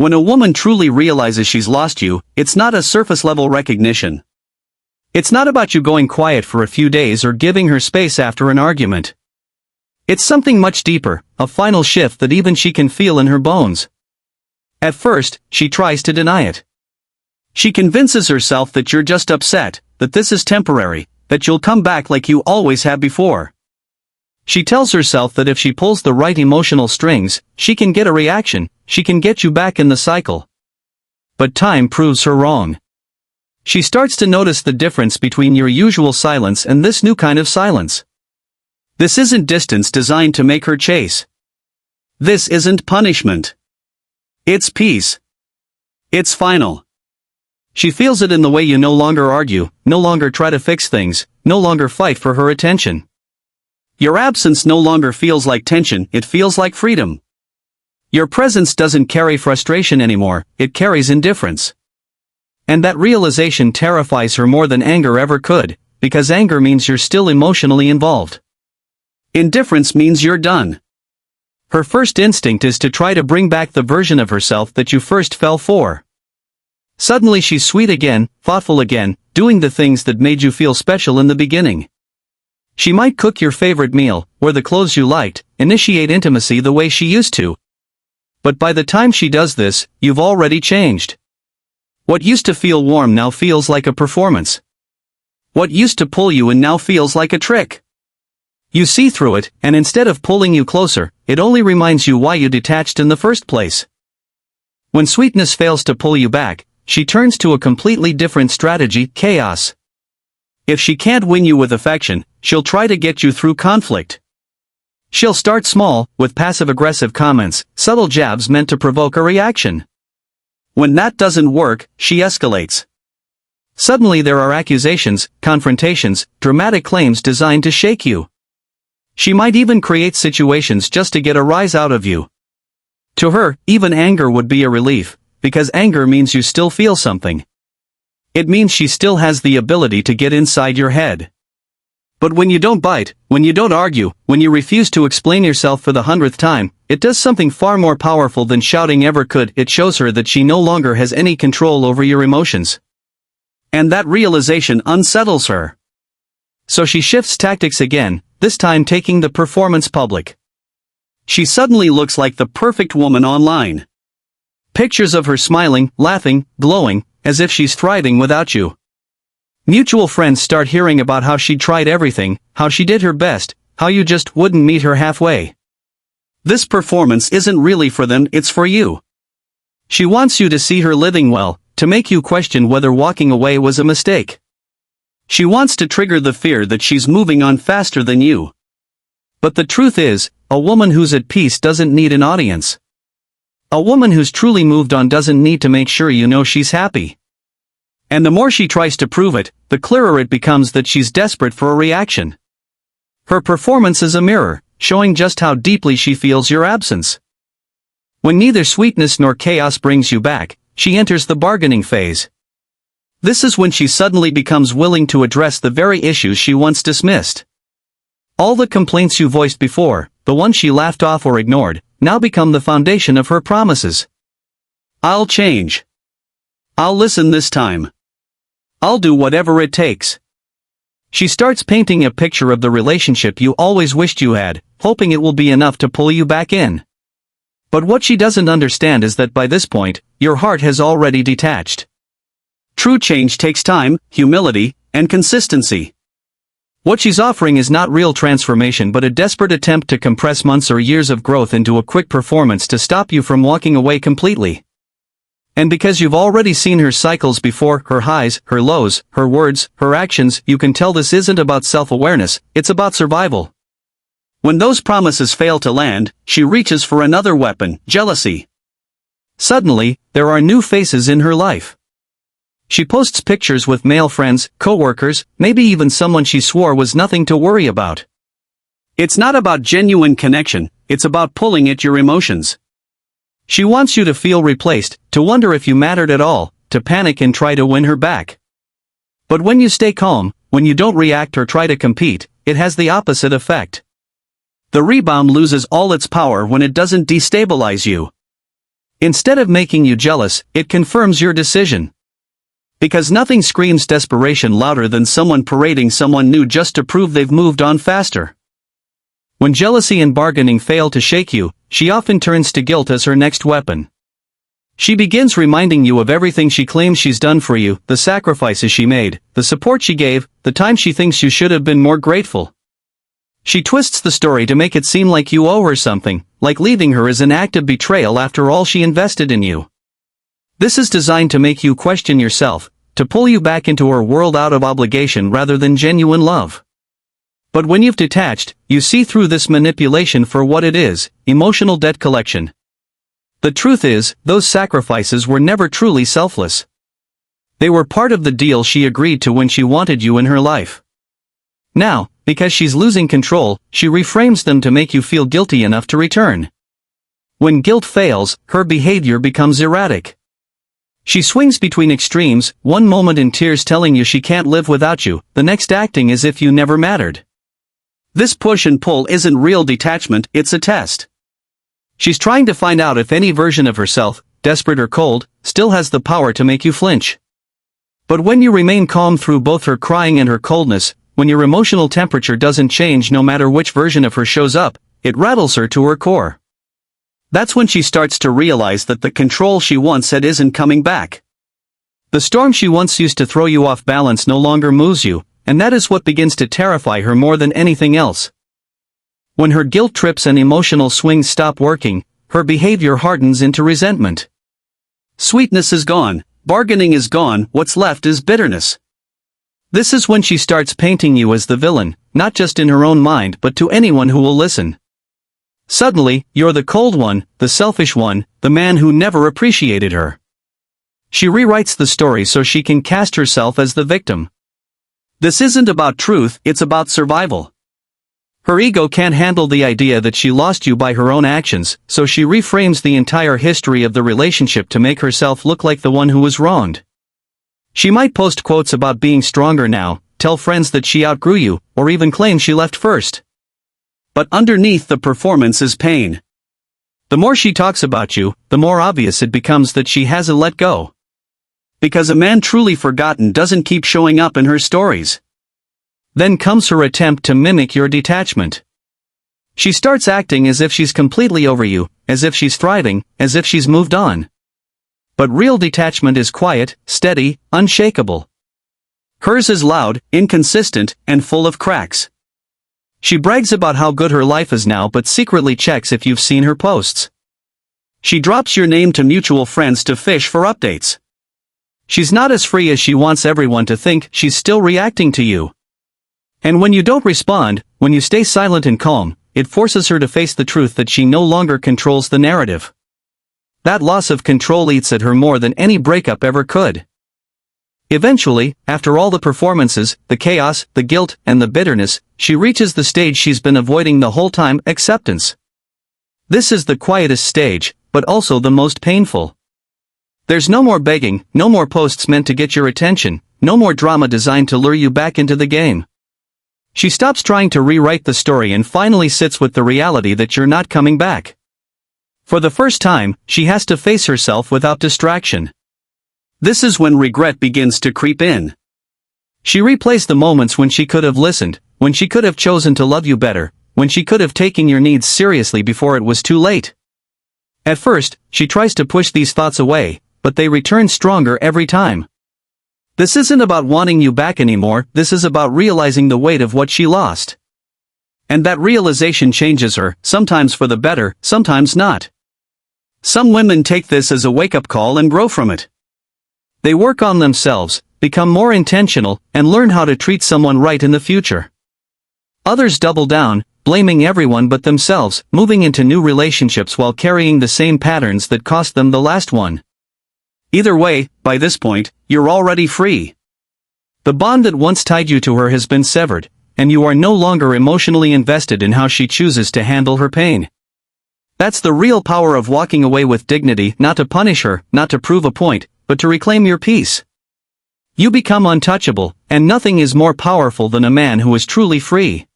When a woman truly realizes she's lost you, it's not a surface-level recognition. It's not about you going quiet for a few days or giving her space after an argument. It's something much deeper, a final shift that even she can feel in her bones. At first, she tries to deny it. She convinces herself that you're just upset, that this is temporary, that you'll come back like you always have before. She tells herself that if she pulls the right emotional strings, she can get a reaction, she can get you back in the cycle. But time proves her wrong. She starts to notice the difference between your usual silence and this new kind of silence. This isn't distance designed to make her chase. This isn't punishment. It's peace. It's final. She feels it in the way you no longer argue, no longer try to fix things, no longer fight for her attention. Your absence no longer feels like tension, it feels like freedom. Your presence doesn't carry frustration anymore, it carries indifference. And that realization terrifies her more than anger ever could, because anger means you're still emotionally involved. Indifference means you're done. Her first instinct is to try to bring back the version of herself that you first fell for. Suddenly she's sweet again, thoughtful again, doing the things that made you feel special in the beginning. She might cook your favorite meal, wear the clothes you liked, initiate intimacy the way she used to. But by the time she does this, you've already changed. What used to feel warm now feels like a performance. What used to pull you in now feels like a trick. You see through it, and instead of pulling you closer, it only reminds you why you detached in the first place. When sweetness fails to pull you back, she turns to a completely different strategy, chaos. If she can't win you with affection, she'll try to get you through conflict. She'll start small, with passive-aggressive comments, subtle jabs meant to provoke a reaction. When that doesn't work, she escalates. Suddenly there are accusations, confrontations, dramatic claims designed to shake you. She might even create situations just to get a rise out of you. To her, even anger would be a relief, because anger means you still feel something. It means she still has the ability to get inside your head. But when you don't bite, when you don't argue, when you refuse to explain yourself for the 100th time, it does something far more powerful than shouting ever could. It shows her that she no longer has any control over your emotions. And that realization unsettles her. So she shifts tactics again, this time taking the performance public. She suddenly looks like the perfect woman online. Pictures of her smiling, laughing, glowing, as if she's thriving without you. Mutual friends start hearing about how she tried everything, how she did her best, how you just wouldn't meet her halfway. This performance isn't really for them, it's for you. She wants you to see her living well, to make you question whether walking away was a mistake. She wants to trigger the fear that she's moving on faster than you. But the truth is, a woman who's at peace doesn't need an audience. A woman who's truly moved on doesn't need to make sure you know she's happy. And the more she tries to prove it, the clearer it becomes that she's desperate for a reaction. Her performance is a mirror, showing just how deeply she feels your absence. When neither sweetness nor chaos brings you back, she enters the bargaining phase. This is when she suddenly becomes willing to address the very issues she once dismissed. All the complaints you voiced before, the ones she laughed off or ignored, now become the foundation of her promises. I'll change. I'll listen this time. I'll do whatever it takes. She starts painting a picture of the relationship you always wished you had, hoping it will be enough to pull you back in. But what she doesn't understand is that by this point, your heart has already detached. True change takes time, humility, and consistency. What she's offering is not real transformation but a desperate attempt to compress months or years of growth into a quick performance to stop you from walking away completely. And because you've already seen her cycles before, her highs, her lows, her words, her actions, you can tell this isn't about self-awareness, it's about survival. When those promises fail to land, she reaches for another weapon, jealousy. Suddenly, there are new faces in her life. She posts pictures with male friends, co-workers, maybe even someone she swore was nothing to worry about. It's not about genuine connection, it's about pulling at your emotions. She wants you to feel replaced, to wonder if you mattered at all, to panic and try to win her back. But when you stay calm, when you don't react or try to compete, it has the opposite effect. The rebound loses all its power when it doesn't destabilize you. Instead of making you jealous, it confirms your decision. Because nothing screams desperation louder than someone parading someone new just to prove they've moved on faster. When jealousy and bargaining fail to shake you, she often turns to guilt as her next weapon. She begins reminding you of everything she claims she's done for you, the sacrifices she made, the support she gave, the time she thinks you should have been more grateful. She twists the story to make it seem like you owe her something, like leaving her is an act of betrayal after all she invested in you. This is designed to make you question yourself, to pull you back into her world out of obligation rather than genuine love. But when you've detached, you see through this manipulation for what it is, emotional debt collection. The truth is, those sacrifices were never truly selfless. They were part of the deal she agreed to when she wanted you in her life. Now, because she's losing control, she reframes them to make you feel guilty enough to return. When guilt fails, her behavior becomes erratic. She swings between extremes, one moment in tears telling you she can't live without you, the next acting as if you never mattered. This push and pull isn't real detachment, it's a test. She's trying to find out if any version of herself, desperate or cold, still has the power to make you flinch. But when you remain calm through both her crying and her coldness, when your emotional temperature doesn't change no matter which version of her shows up, it rattles her to her core. That's when she starts to realize that the control she once had isn't coming back. The storm she once used to throw you off balance no longer moves you, and that is what begins to terrify her more than anything else. When her guilt trips and emotional swings stop working, her behavior hardens into resentment. Sweetness is gone, bargaining is gone, what's left is bitterness. This is when she starts painting you as the villain, not just in her own mind but to anyone who will listen. Suddenly, you're the cold one, the selfish one, the man who never appreciated her. She rewrites the story so she can cast herself as the victim. This isn't about truth, it's about survival. Her ego can't handle the idea that she lost you by her own actions, so she reframes the entire history of the relationship to make herself look like the one who was wronged. She might post quotes about being stronger now, tell friends that she outgrew you, or even claim she left first. But underneath the performance is pain. The more she talks about you, the more obvious it becomes that she hasn't let go. Because a man truly forgotten doesn't keep showing up in her stories. Then comes her attempt to mimic your detachment. She starts acting as if she's completely over you, as if she's thriving, as if she's moved on. But real detachment is quiet, steady, unshakable. Hers is loud, inconsistent, and full of cracks. She brags about how good her life is now but secretly checks if you've seen her posts. She drops your name to mutual friends to fish for updates. She's not as free as she wants everyone to think, she's still reacting to you. And when you don't respond, when you stay silent and calm, it forces her to face the truth that she no longer controls the narrative. That loss of control eats at her more than any breakup ever could. Eventually, after all the performances, the chaos, the guilt, and the bitterness, she reaches the stage she's been avoiding the whole time, acceptance. This is the quietest stage, but also the most painful. There's no more begging, no more posts meant to get your attention, no more drama designed to lure you back into the game. She stops trying to rewrite the story and finally sits with the reality that you're not coming back. For the first time, she has to face herself without distraction. This is when regret begins to creep in. She replays the moments when she could have listened, when she could have chosen to love you better, when she could have taken your needs seriously before it was too late. At first, she tries to push these thoughts away, but they return stronger every time. This isn't about wanting you back anymore, this is about realizing the weight of what she lost. And that realization changes her, sometimes for the better, sometimes not. Some women take this as a wake-up call and grow from it. They work on themselves, become more intentional, and learn how to treat someone right in the future. Others double down, blaming everyone but themselves, moving into new relationships while carrying the same patterns that cost them the last one. Either way, by this point, you're already free. The bond that once tied you to her has been severed, and you are no longer emotionally invested in how she chooses to handle her pain. That's the real power of walking away with dignity, not to punish her, not to prove a point, but to reclaim your peace. You become untouchable, and nothing is more powerful than a man who is truly free.